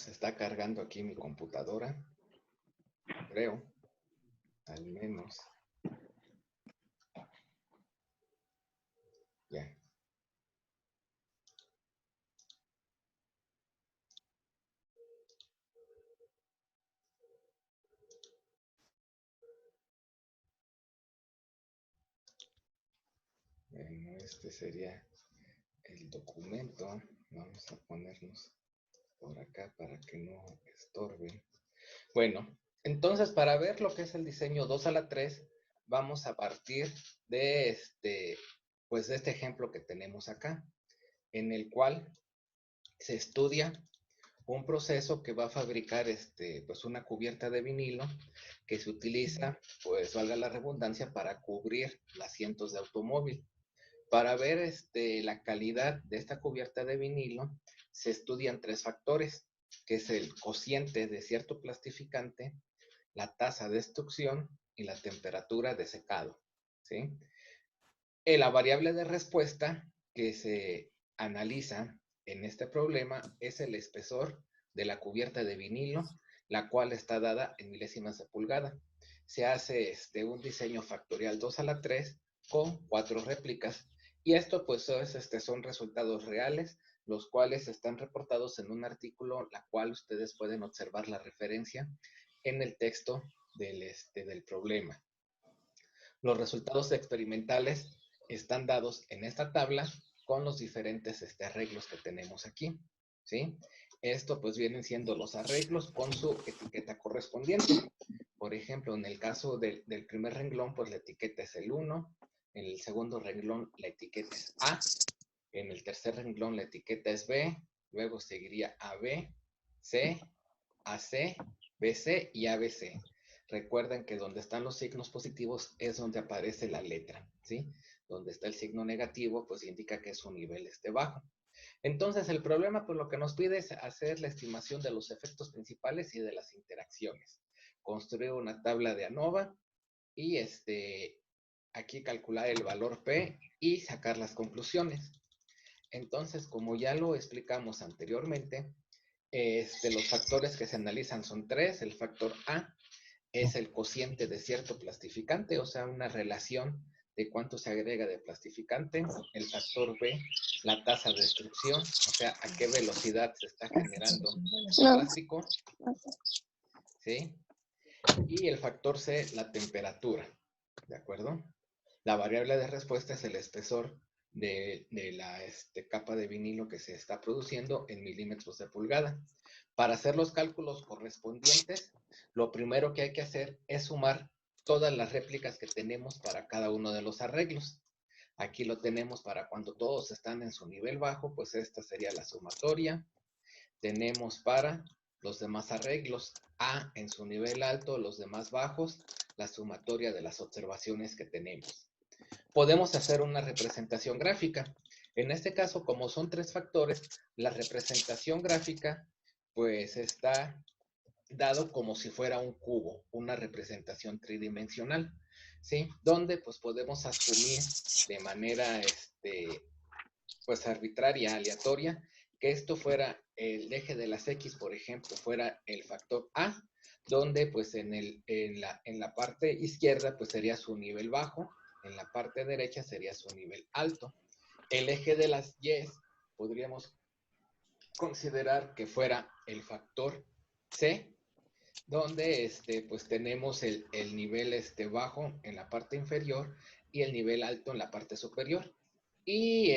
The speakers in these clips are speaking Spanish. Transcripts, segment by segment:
está cargando aquí mi computadora, creo, al menos. Ya. Bueno, este sería el documento. Vamos a ponernos por acá para que no estorbe. Bueno, entonces para ver lo que es el diseño 2 a la 3, vamos a partir de pues de este ejemplo que tenemos acá, en el cual se estudia un proceso que va a fabricar pues una cubierta de vinilo que se utiliza, pues valga la redundancia, para cubrir los asientos de automóvil. Para ver la calidad de esta cubierta de vinilo, se estudian 3 factores, que es el cociente de cierto plastificante, la tasa de extrusión y la temperatura de secado, ¿sí? La variable de respuesta que se analiza en este problema es el espesor de la cubierta de vinilo, la cual está dada en milésimas de pulgada. Se hace un diseño factorial 2 a la 3 con 4 réplicas, y esto pues son resultados reales, los cuales están reportados en un artículo, la cual ustedes pueden observar la referencia en el texto del problema. Los resultados experimentales están dados en esta tabla con los diferentes arreglos que tenemos aquí, ¿sí? Esto pues vienen siendo los arreglos con su etiqueta correspondiente. Por ejemplo, en el caso del primer renglón, pues la etiqueta es el 1, en el segundo renglón la etiqueta es A, en el tercer renglón la etiqueta es B, luego seguiría AB, C, AC, BC y ABC. Recuerden que donde están los signos positivos es donde aparece la letra, ¿sí? Donde está el signo negativo, pues indica que es un nivel bajo. Entonces, el problema, pues lo que nos pide es hacer la estimación de los efectos principales y de las interacciones. Construir una tabla de ANOVA y aquí calcular el valor P y sacar las conclusiones. Entonces, como ya lo explicamos anteriormente, los factores que se analizan son 3. El factor A es el cociente de cierto plastificante, o sea, una relación de cuánto se agrega de plastificante. El factor B, la tasa de destrucción, o sea, a qué velocidad se está generando el plástico, ¿sí? Y el factor C, la temperatura, ¿de acuerdo? La variable de respuesta es el espesor de la capa de vinilo que se está produciendo en milímetros de pulgada. Para hacer los cálculos correspondientes, lo primero que hay que hacer es sumar todas las réplicas que tenemos para cada uno de los arreglos. Aquí lo tenemos para cuando todos están en su nivel bajo, pues esta sería la sumatoria. Tenemos para los demás arreglos A en su nivel alto, los demás bajos, la sumatoria de las observaciones que tenemos. Podemos hacer una representación gráfica. En este caso, como son 3 factores, la representación gráfica pues está dado como si fuera un cubo, una representación tridimensional, ¿sí? Donde pues podemos asumir de manera pues arbitraria, aleatoria, que esto fuera el eje de las X, por ejemplo, fuera el factor A, donde pues en la parte izquierda pues sería su nivel bajo, en la parte derecha sería su nivel alto. El eje de las Y podríamos considerar que fuera el factor C, donde pues tenemos el nivel bajo en la parte inferior y el nivel alto en la parte superior. Y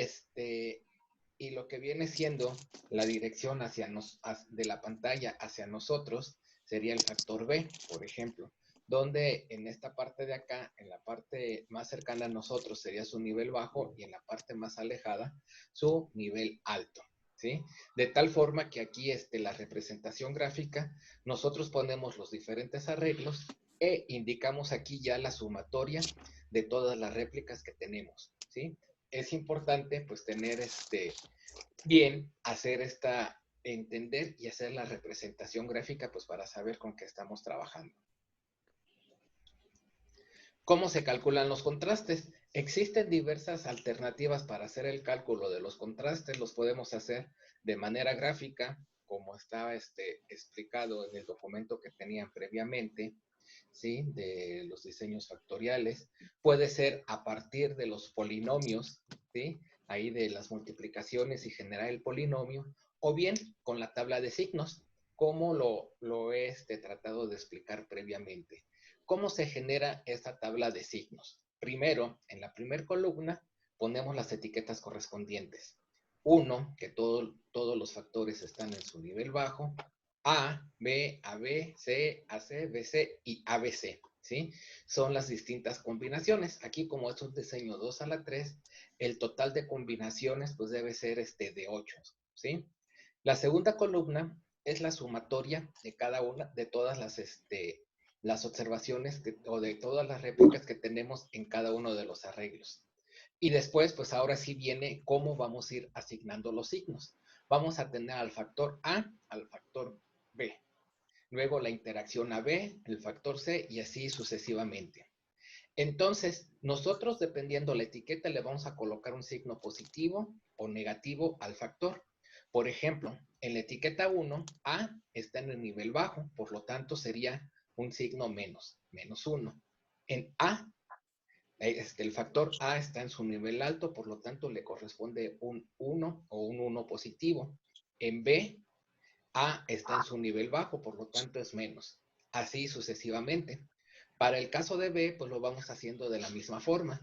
y lo que viene siendo la dirección de la pantalla hacia nosotros sería el factor B, por ejemplo, donde en esta parte de acá, en la parte más cercana a nosotros sería su nivel bajo y en la parte más alejada su nivel alto, ¿sí? De tal forma que aquí la representación gráfica, nosotros ponemos los diferentes arreglos e indicamos aquí ya la sumatoria de todas las réplicas que tenemos, ¿sí? Es importante pues tener bien hacer entender y hacer la representación gráfica pues para saber con qué estamos trabajando. ¿Cómo se calculan los contrastes? Existen diversas alternativas para hacer el cálculo de los contrastes. Los podemos hacer de manera gráfica, como estaba explicado en el documento que tenían previamente, ¿sí? De los diseños factoriales, puede ser a partir de los polinomios, ¿sí? Ahí de las multiplicaciones y generar el polinomio, o bien con la tabla de signos, como lo he tratado de explicar previamente. ¿Cómo se genera esta tabla de signos? Primero, en la primera columna, ponemos las etiquetas correspondientes. 1, que todos los factores están en su nivel bajo. A, B, AB, C, AC, BC y ABC, ¿sí? Son las distintas combinaciones. Aquí, como es un diseño 2 a la 3, el total de combinaciones pues debe ser de 8, ¿sí? La segunda columna es la sumatoria de cada una, de todas las observaciones o de todas las réplicas que tenemos en cada uno de los arreglos. Y después, pues ahora sí viene cómo vamos a ir asignando los signos. Vamos a tener al factor A, al factor B. Luego la interacción AB, el factor C y así sucesivamente. Entonces, nosotros dependiendo la etiqueta le vamos a colocar un signo positivo o negativo al factor. Por ejemplo, en la etiqueta 1, A está en el nivel bajo, por lo tanto sería un signo menos, menos 1. En A, el factor A está en su nivel alto, por lo tanto le corresponde un 1 o un 1 positivo. En B, A está en su nivel bajo, por lo tanto es menos. Así sucesivamente. Para el caso de B, pues lo vamos haciendo de la misma forma.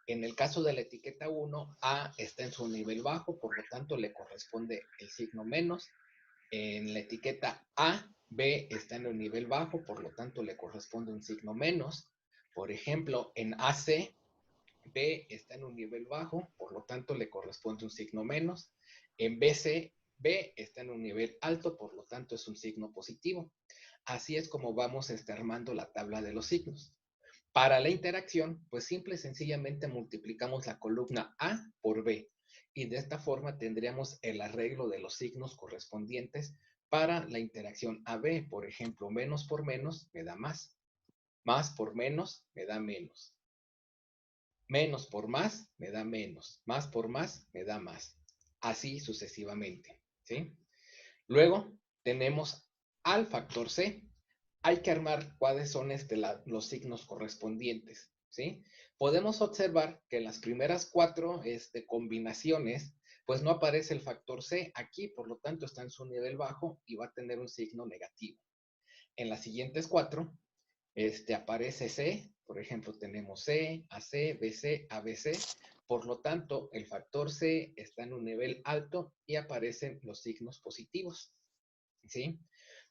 En el caso de la etiqueta 1, A está en su nivel bajo, por lo tanto le corresponde el signo menos. En la etiqueta A, B está en el nivel bajo, por lo tanto le corresponde un signo menos. Por ejemplo, en AC, B está en un nivel bajo, por lo tanto le corresponde un signo menos. En BC, B está en un nivel alto, por lo tanto es un signo positivo. Así es como vamos armando la tabla de los signos. Para la interacción, pues simple y sencillamente multiplicamos la columna A por B y de esta forma tendríamos el arreglo de los signos correspondientes para la interacción AB. Por ejemplo, menos por menos me da más por menos me da menos. Menos por más me da menos. Más por más me da más. Así sucesivamente, ¿sí? Luego tenemos al factor C. Hay que armar cuáles son los signos correspondientes, ¿sí? Podemos observar que en las primeras 4 combinaciones, pues no aparece el factor C aquí, por lo tanto está en su nivel bajo y va a tener un signo negativo. En las siguientes 4, aparece C, por ejemplo, tenemos C, AC, BC, ABC, por lo tanto, el factor C está en un nivel alto y aparecen los signos positivos, ¿sí?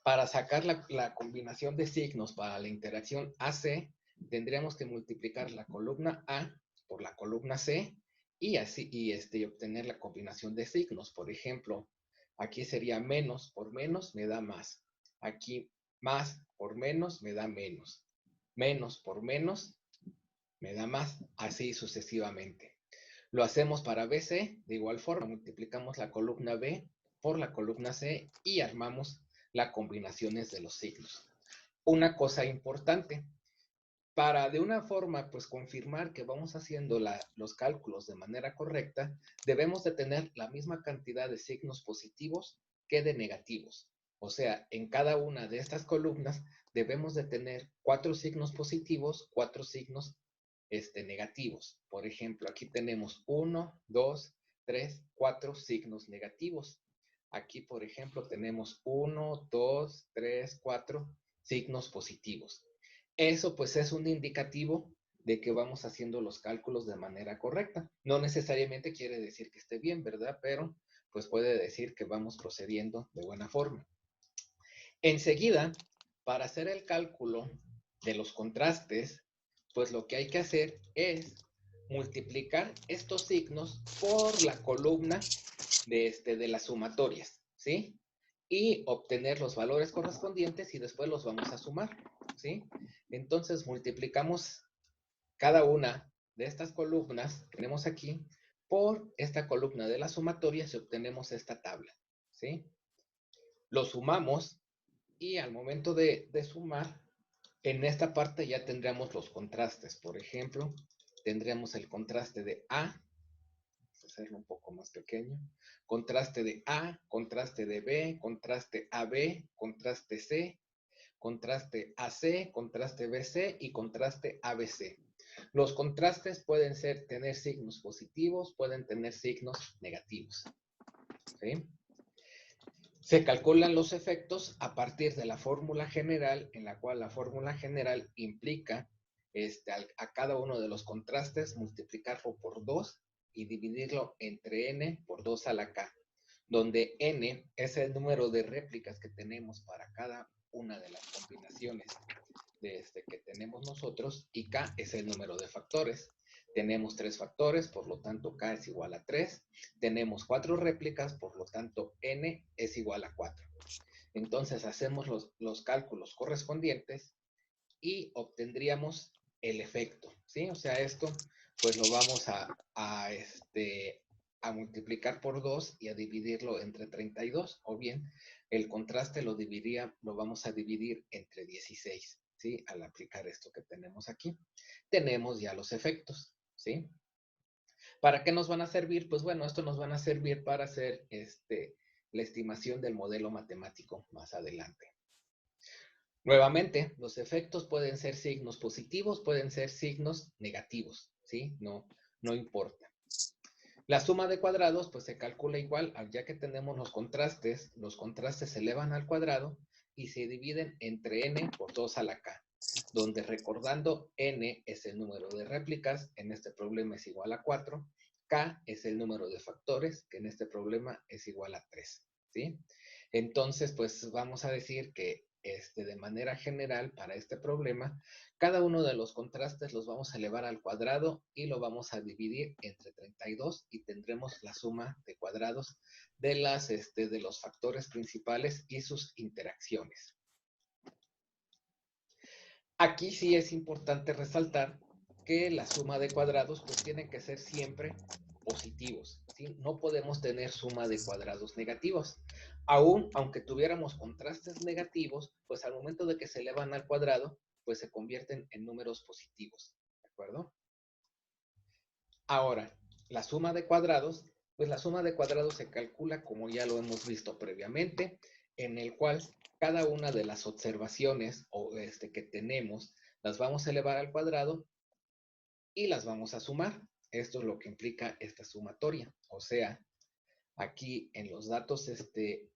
Para sacar la combinación de signos para la interacción AC, tendríamos que multiplicar la columna A por la columna C y así y obtener la combinación de signos. Por ejemplo, aquí sería menos por menos me da más. Aquí más por menos me da menos. Menos por menos me da más, así sucesivamente. Lo hacemos para BC, de igual forma, multiplicamos la columna B por la columna C y armamos las combinaciones de los signos. Una cosa importante, para de una forma pues confirmar que vamos haciendo los cálculos de manera correcta, debemos de tener la misma cantidad de signos positivos que de negativos. O sea, en cada una de estas columnas debemos de tener 4 signos positivos, 4 signos negativos. Por ejemplo, aquí tenemos 1, 2, 3, 4 signos negativos. Aquí, por ejemplo, tenemos 1, 2, 3, 4 signos positivos. Eso pues es un indicativo de que vamos haciendo los cálculos de manera correcta. No necesariamente quiere decir que esté bien, ¿verdad? Pero pues puede decir que vamos procediendo de buena forma. Enseguida, para hacer el cálculo de los contrastes, pues lo que hay que hacer es multiplicar estos signos por la columna de las sumatorias, ¿sí? Y obtener los valores correspondientes y después los vamos a sumar, ¿sí? Entonces multiplicamos cada una de estas columnas que tenemos aquí por esta columna de las sumatorias y obtenemos esta tabla, ¿sí? Lo sumamos y al momento de sumar, en esta parte ya tendríamos los contrastes. Por ejemplo, tendríamos el contraste de A, hacerlo un poco más pequeño. Contraste de A, contraste de B, contraste AB, contraste C, contraste AC, contraste BC y contraste ABC. Los contrastes pueden tener signos positivos, pueden tener signos negativos. ¿Sí? Se calculan los efectos a partir de la fórmula general, en la cual la fórmula general implica a cada uno de los contrastes multiplicarlo por 2 y dividirlo entre n por 2 a la k, donde n es el número de réplicas que tenemos para cada una de las combinaciones que tenemos nosotros, y k es el número de factores. Tenemos 3 factores, por lo tanto k es igual a 3. Tenemos 4 réplicas, por lo tanto n es igual a 4. Entonces hacemos los cálculos correspondientes y obtendríamos el efecto, ¿sí? O sea, esto pues lo vamos a multiplicar por 2 y a dividirlo entre 32, o bien el contraste lo vamos a dividir entre 16, ¿sí? Al aplicar esto que tenemos aquí, tenemos ya los efectos, ¿sí? ¿Para qué nos van a servir? Pues bueno, esto nos van a servir para hacer la estimación del modelo matemático más adelante. Nuevamente, los efectos pueden ser signos positivos, pueden ser signos negativos, ¿sí? No importa. La suma de cuadrados, pues se calcula igual, ya que tenemos los contrastes se elevan al cuadrado y se dividen entre n por 2 a la k, donde recordando n es el número de réplicas, en este problema es igual a 4, k es el número de factores, que en este problema es igual a 3, ¿sí? Entonces, pues vamos a decir que de manera general para este problema, cada uno de los contrastes los vamos a elevar al cuadrado y lo vamos a dividir entre 32 y tendremos la suma de cuadrados de los factores principales y sus interacciones. Aquí sí es importante resaltar que la suma de cuadrados pues tiene que ser siempre positivos, ¿sí? No podemos tener suma de cuadrados negativos. Aunque tuviéramos contrastes negativos, pues al momento de que se elevan al cuadrado, pues se convierten en números positivos, ¿de acuerdo? Ahora, la suma de cuadrados, pues la suma de cuadrados se calcula como ya lo hemos visto previamente, en el cual cada una de las observaciones que tenemos las vamos a elevar al cuadrado y las vamos a sumar. Esto es lo que implica esta sumatoria. O sea, aquí en los datos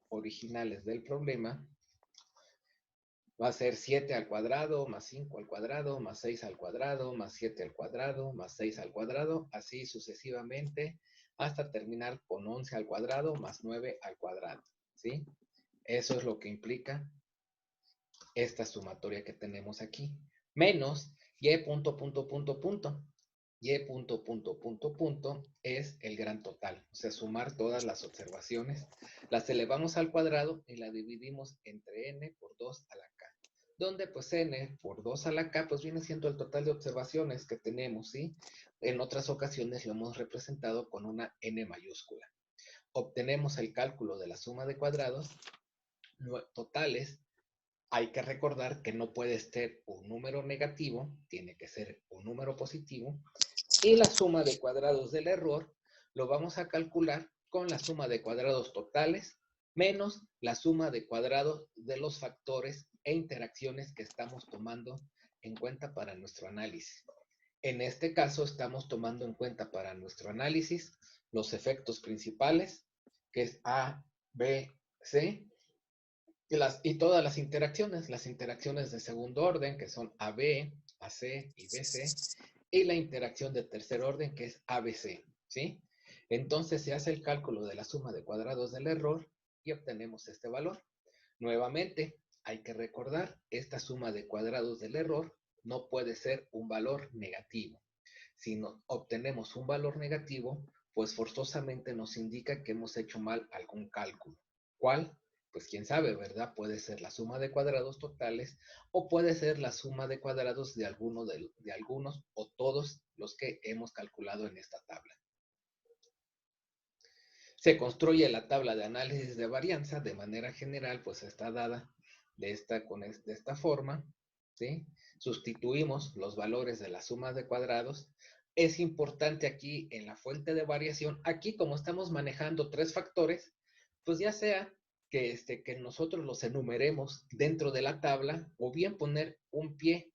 originales del problema va a ser 7 al cuadrado, más 5 al cuadrado, más 6 al cuadrado, más 7 al cuadrado, más 6 al cuadrado, así sucesivamente, hasta terminar con 11 al cuadrado, más 9 al cuadrado, ¿sí? Eso es lo que implica esta sumatoria que tenemos aquí, menos y punto, punto, punto, punto. Y punto, punto, punto, punto es el gran total. O sea, sumar todas las observaciones, las elevamos al cuadrado y la dividimos entre n por 2 a la k. Donde pues n por 2 a la k pues viene siendo el total de observaciones que tenemos, ¿sí? En otras ocasiones lo hemos representado con una n mayúscula. Obtenemos el cálculo de la suma de cuadrados totales. Hay que recordar que no puede ser un número negativo, tiene que ser un número positivo. Y la suma de cuadrados del error lo vamos a calcular con la suma de cuadrados totales menos la suma de cuadrados de los factores e interacciones que estamos tomando en cuenta para nuestro análisis. En este caso estamos tomando en cuenta para nuestro análisis los efectos principales, que es A, B, C, y todas las interacciones de segundo orden, que son AB, AC y BC, y la interacción de tercer orden, que es ABC, ¿sí? Entonces se hace el cálculo de la suma de cuadrados del error y obtenemos este valor. Nuevamente, hay que recordar, esta suma de cuadrados del error no puede ser un valor negativo. Si obtenemos un valor negativo, pues forzosamente nos indica que hemos hecho mal algún cálculo. ¿Cuál? Pues quién sabe, ¿verdad? Puede ser la suma de cuadrados totales o puede ser la suma de cuadrados de algunos o todos los que hemos calculado en esta tabla. Se construye la tabla de análisis de varianza de manera general, pues está dada de esta forma, ¿sí? Sustituimos los valores de la suma de cuadrados es importante aquí en la fuente de variación, aquí como estamos manejando 3 factores, pues ya sea que nosotros los enumeremos dentro de la tabla o bien poner un pie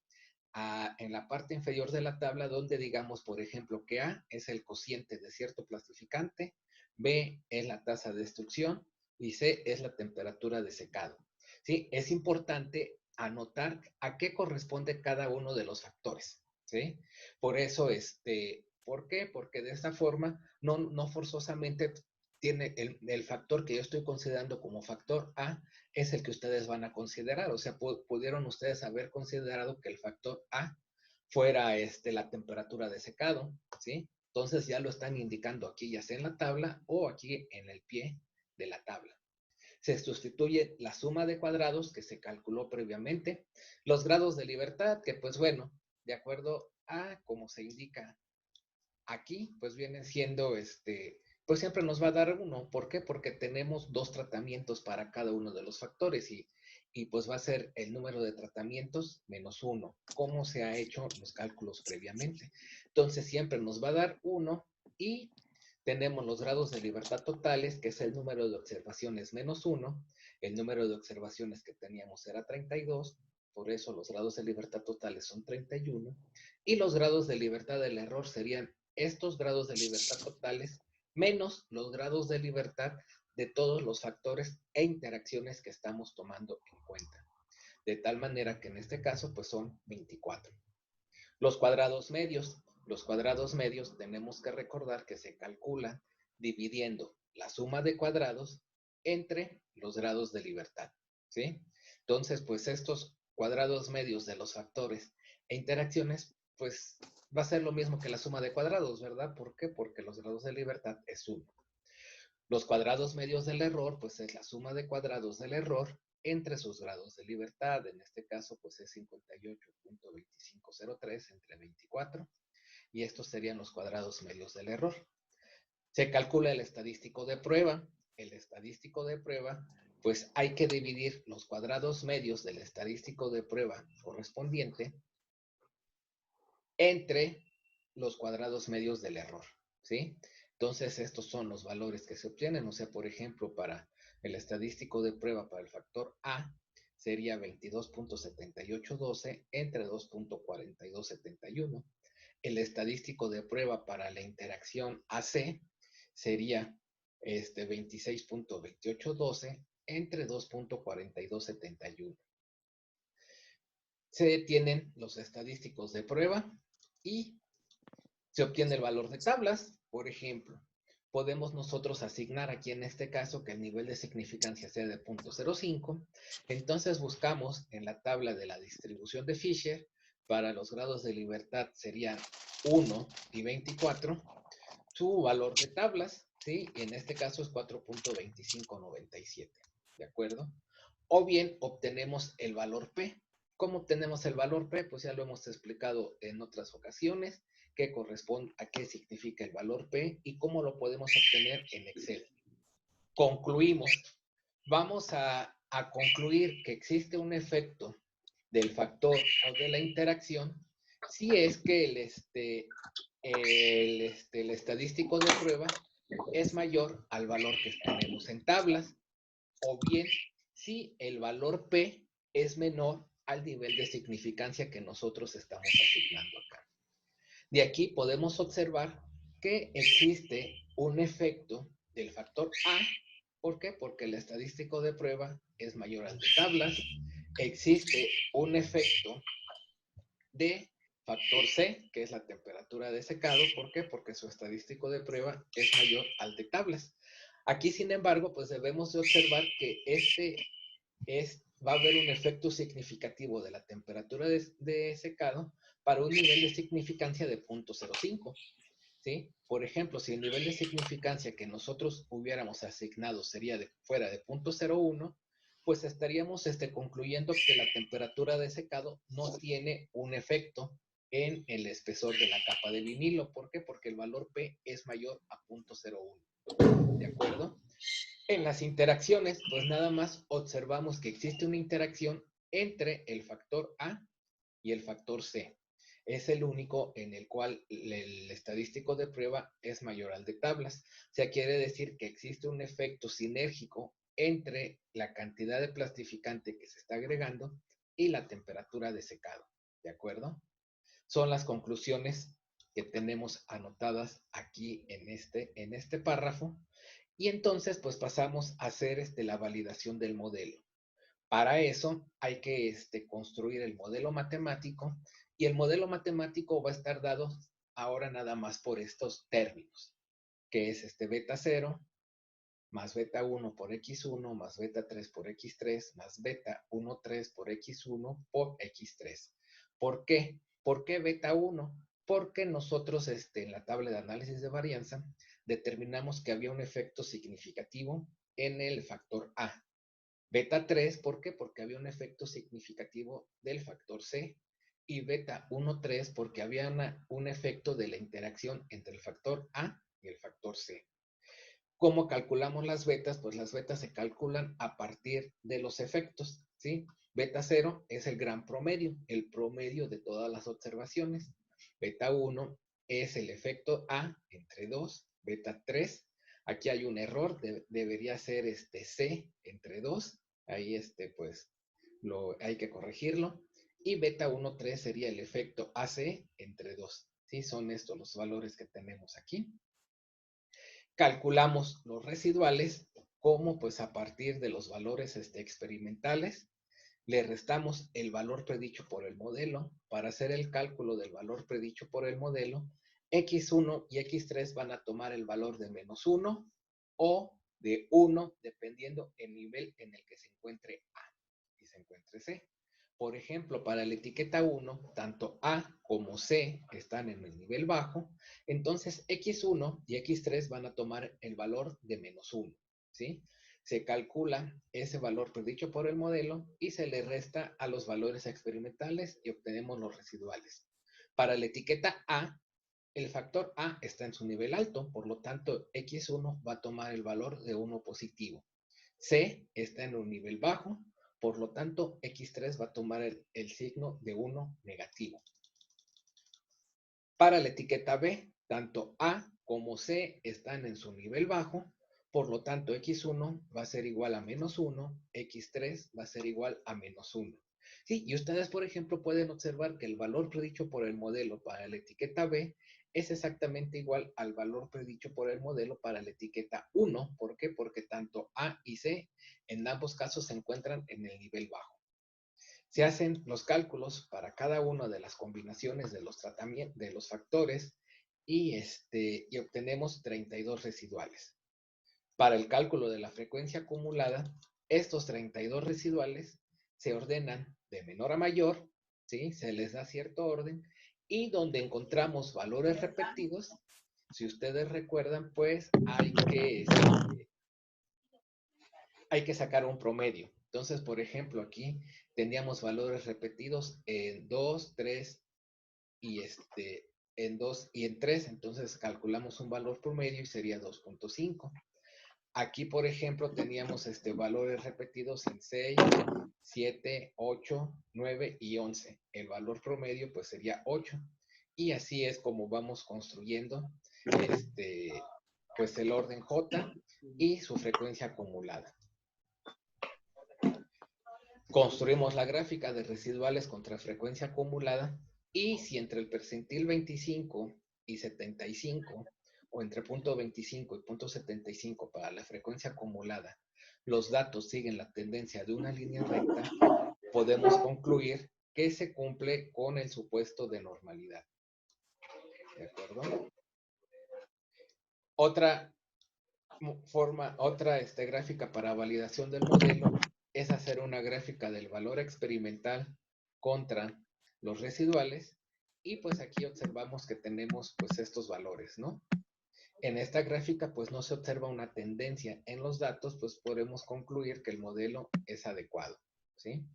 en la parte inferior de la tabla donde digamos, por ejemplo, que A es el cociente de cierto plastificante, B es la tasa de destrucción y C es la temperatura de secado. ¿Sí? Es importante anotar a qué corresponde cada uno de los factores. ¿Sí? Por eso, ¿por qué? Porque de esta forma no forzosamente tiene el factor que yo estoy considerando como factor A es el que ustedes van a considerar. O sea, pudieron ustedes haber considerado que el factor A fuera la temperatura de secado, ¿sí? Entonces ya lo están indicando aquí, ya sea en la tabla o aquí en el pie de la tabla. Se sustituye la suma de cuadrados que se calculó previamente, los grados de libertad, que pues bueno, de acuerdo a como se indica aquí, pues viene siendo pues siempre nos va a dar 1. ¿Por qué? Porque tenemos 2 tratamientos para cada uno de los factores y pues va a ser el número de tratamientos menos 1, como se ha hecho los cálculos previamente. Entonces siempre nos va a dar 1 y tenemos los grados de libertad totales, que es el número de observaciones menos 1, el número de observaciones que teníamos era 32, por eso los grados de libertad totales son 31, y los grados de libertad del error serían estos grados de libertad totales menos los grados de libertad de todos los factores e interacciones que estamos tomando en cuenta. De tal manera que en este caso pues son 24. Los cuadrados medios. Los cuadrados medios tenemos que recordar que se calculan dividiendo la suma de cuadrados entre los grados de libertad. ¿Sí? Entonces, pues estos cuadrados medios de los factores e interacciones, pues va a ser lo mismo que la suma de cuadrados, ¿verdad? ¿Por qué? Porque los grados de libertad es 1. Los cuadrados medios del error, pues es la suma de cuadrados del error entre sus grados de libertad. En este caso, pues es 58.2503 entre 24. Y estos serían los cuadrados medios del error. Se calcula el estadístico de prueba. El estadístico de prueba, pues hay que dividir los cuadrados medios del estadístico de prueba correspondiente entre los cuadrados medios del error, ¿sí? Entonces, estos son los valores que se obtienen. O sea, por ejemplo, para el estadístico de prueba para el factor A, sería 22.7812 entre 2.4271. El estadístico de prueba para la interacción AC sería 26.2812 entre 2.4271. Se tienen los estadísticos de prueba y se obtiene el valor de tablas. Por ejemplo, podemos nosotros asignar aquí en este caso que el nivel de significancia sea de 0.05. Entonces buscamos en la tabla de la distribución de Fisher, para los grados de libertad serían 1 y 24, su valor de tablas, ¿sí? Y en este caso es 4.2597, ¿de acuerdo? O bien obtenemos el valor P. ¿Cómo obtenemos el valor P? Pues ya lo hemos explicado en otras ocasiones, qué corresponde a qué significa el valor P y cómo lo podemos obtener en Excel. Concluimos. Vamos a concluir que existe un efecto del factor o de la interacción si es que el estadístico de prueba es mayor al valor que tenemos en tablas, o bien si el valor P es menor al nivel de significancia que nosotros estamos asignando acá. De aquí podemos observar que existe un efecto del factor A. ¿Por qué? Porque el estadístico de prueba es mayor al de tablas. Existe un efecto de factor C, que es la temperatura de secado. ¿Por qué? Porque su estadístico de prueba es mayor al de tablas. Aquí, sin embargo, pues debemos de observar que va a haber un efecto significativo de la temperatura de secado para un nivel de significancia de 0.05. ¿Sí? Por ejemplo, si el nivel de significancia que nosotros hubiéramos asignado fuera de 0.01, pues estaríamos concluyendo que la temperatura de secado no tiene un efecto en el espesor de la capa de vinilo. ¿Por qué? Porque el valor P es mayor a 0.01. ¿De acuerdo? En las interacciones, pues nada más observamos que existe una interacción entre el factor A y el factor C. es el único en el cual el estadístico de prueba es mayor al de tablas. O sea, quiere decir que existe un efecto sinérgico entre la cantidad de plastificante que se está agregando y la temperatura de secado. ¿De acuerdo? Son las conclusiones que tenemos anotadas aquí en este párrafo. Y entonces, pues pasamos a hacer la validación del modelo. Para eso hay que construir el modelo matemático, y el modelo matemático va a estar dado ahora nada más por estos términos, que es beta 0 más beta 1 por x1 más beta 3 por x3 más beta 1, 3 por x1 por x3. ¿Por qué? ¿Por qué beta 1? Porque nosotros en la tabla de análisis de varianza determinamos que había un efecto significativo en el factor A. Beta 3, ¿por qué? Porque había un efecto significativo del factor C. Y beta 1, 3, porque había un efecto de la interacción entre el factor A y el factor C. ¿Cómo calculamos las betas? Pues las betas se calculan a partir de los efectos, ¿sí? Beta 0 es el gran promedio, el promedio de todas las observaciones. Beta 1 es el efecto A entre 2. Beta 3, aquí hay un error, debería ser C entre 2. Ahí pues hay que corregirlo. Y beta 1, 3 sería el efecto AC entre 2. ¿Sí? Son estos los valores que tenemos aquí. Calculamos los residuales como pues a partir de los valores experimentales. Le restamos el valor predicho por el modelo. Para hacer el cálculo del valor predicho por el modelo, x1 y x3 van a tomar el valor de -1 o de 1, dependiendo el nivel en el que se encuentre A y se encuentre C. Por ejemplo, para la etiqueta 1, tanto A como C están en el nivel bajo, entonces x1 y x3 van a tomar el valor de -1, ¿sí? Se calcula ese valor predicho por el modelo y se le resta a los valores experimentales y obtenemos los residuales. Para la etiqueta A, el factor A está en su nivel alto, por lo tanto x1 va a tomar el valor de 1 positivo. C está en un nivel bajo, por lo tanto x3 va a tomar el signo de 1 negativo. Para la etiqueta B, tanto A como C están en su nivel bajo, por lo tanto x1 va a ser igual a -1, x3 va a ser igual a -1. Sí, y ustedes, por ejemplo, pueden observar que el valor predicho por el modelo para la etiqueta B es exactamente igual al valor predicho por el modelo para la etiqueta 1. ¿Por qué? Porque tanto A y C en ambos casos se encuentran en el nivel bajo. Se hacen los cálculos para cada una de las combinaciones de los tratamientos, de los factores, y obtenemos 32 residuales. Para el cálculo de la frecuencia acumulada, estos 32 residuales se ordenan de menor a mayor, ¿sí? Se les da cierto orden, y donde encontramos valores repetidos, si ustedes recuerdan, pues hay que sacar un promedio. Entonces, por ejemplo, aquí teníamos valores repetidos en 2, 3 y en 2 y en 3, entonces calculamos un valor promedio y sería 2.5. Aquí, por ejemplo, teníamos valores repetidos en 6, 7, 8, 9 y 11. El valor promedio pues sería 8. Y así es como vamos construyendo pues el orden J y su frecuencia acumulada. Construimos la gráfica de residuales contra frecuencia acumulada, y si entre el percentil 25 y 75, o entre punto 25 y punto 75 para la frecuencia acumulada, los datos siguen la tendencia de una línea recta, podemos concluir que se cumple con el supuesto de normalidad. ¿De acuerdo? Otra gráfica para validación del modelo es hacer una gráfica del valor experimental contra los residuales, y pues aquí observamos que tenemos pues estos valores, ¿no? En esta gráfica pues no se observa una tendencia en los datos, pues podemos concluir que el modelo es adecuado, ¿sí?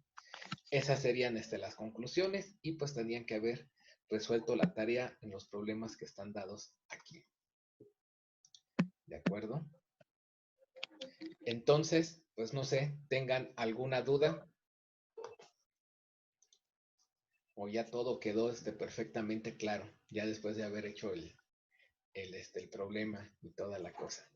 Esas serían las conclusiones, y pues tendrían que haber resuelto la tarea en los problemas que están dados aquí. ¿De acuerdo? Entonces, pues no sé, tengan alguna duda O ya todo quedó perfectamente claro, ya después de haber hecho el problema y toda la cosa.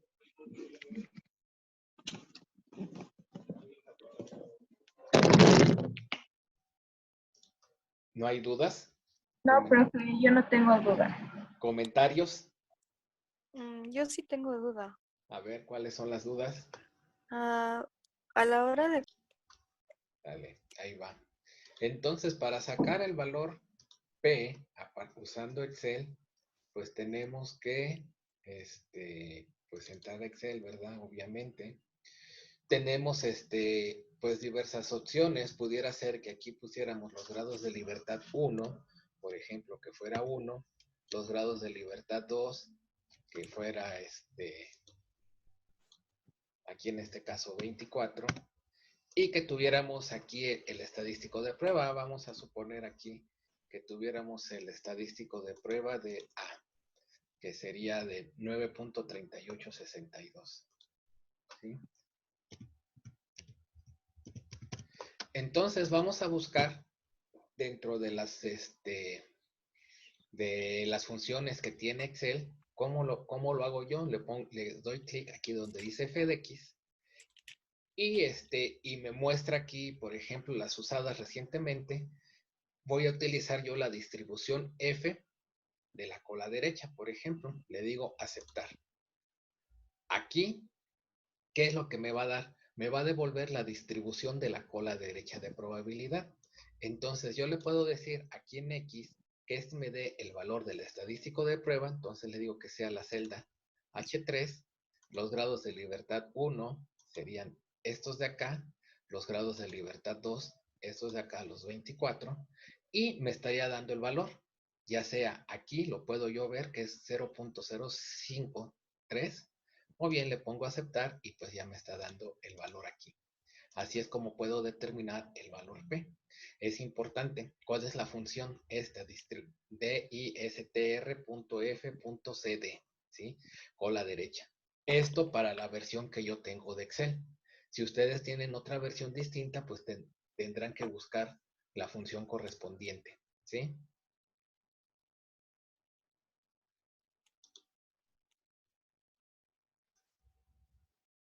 ¿No hay dudas? No, profe, yo no tengo duda. ¿Comentarios? Yo sí tengo duda. A ver, ¿cuáles son las dudas? A la hora de... Dale, ahí va. Entonces, para sacar el valor P, usando Excel, pues tenemos que, pues entrar a Excel, ¿verdad? Obviamente. Tenemos, pues diversas opciones. Pudiera ser que aquí pusiéramos los grados de libertad 1, por ejemplo, que fuera 1, los grados de libertad 2, que fuera, aquí en este caso 24, y que tuviéramos aquí el estadístico de prueba. Vamos a suponer aquí que tuviéramos el estadístico de prueba de A, que sería de 9.3862. ¿Sí? Entonces vamos a buscar dentro de las funciones que tiene Excel, ¿cómo lo hago yo? Le doy clic aquí donde dice FDX y me muestra aquí, por ejemplo, las usadas recientemente. Voy a utilizar yo la distribución F de la cola derecha, por ejemplo. Le digo aceptar. Aquí, ¿qué es lo que me va a dar? Me va a devolver la distribución de la cola derecha de probabilidad. Entonces yo le puedo decir aquí en X que me dé el valor del estadístico de prueba. Entonces le digo que sea la celda H3. Los grados de libertad 1 serían estos de acá. Los grados de libertad 2, estos de acá, los 24. Y me estaría dando el valor. Ya sea aquí, lo puedo yo ver que es 0.053. O bien le pongo aceptar y pues ya me está dando el valor aquí. Así es como puedo determinar el valor P. Es importante, ¿cuál es la función esta? distr.f.cd, ¿sí? Cola derecha. Esto para la versión que yo tengo de Excel. Si ustedes tienen otra versión distinta, pues tendrán que buscar la función correspondiente, ¿sí?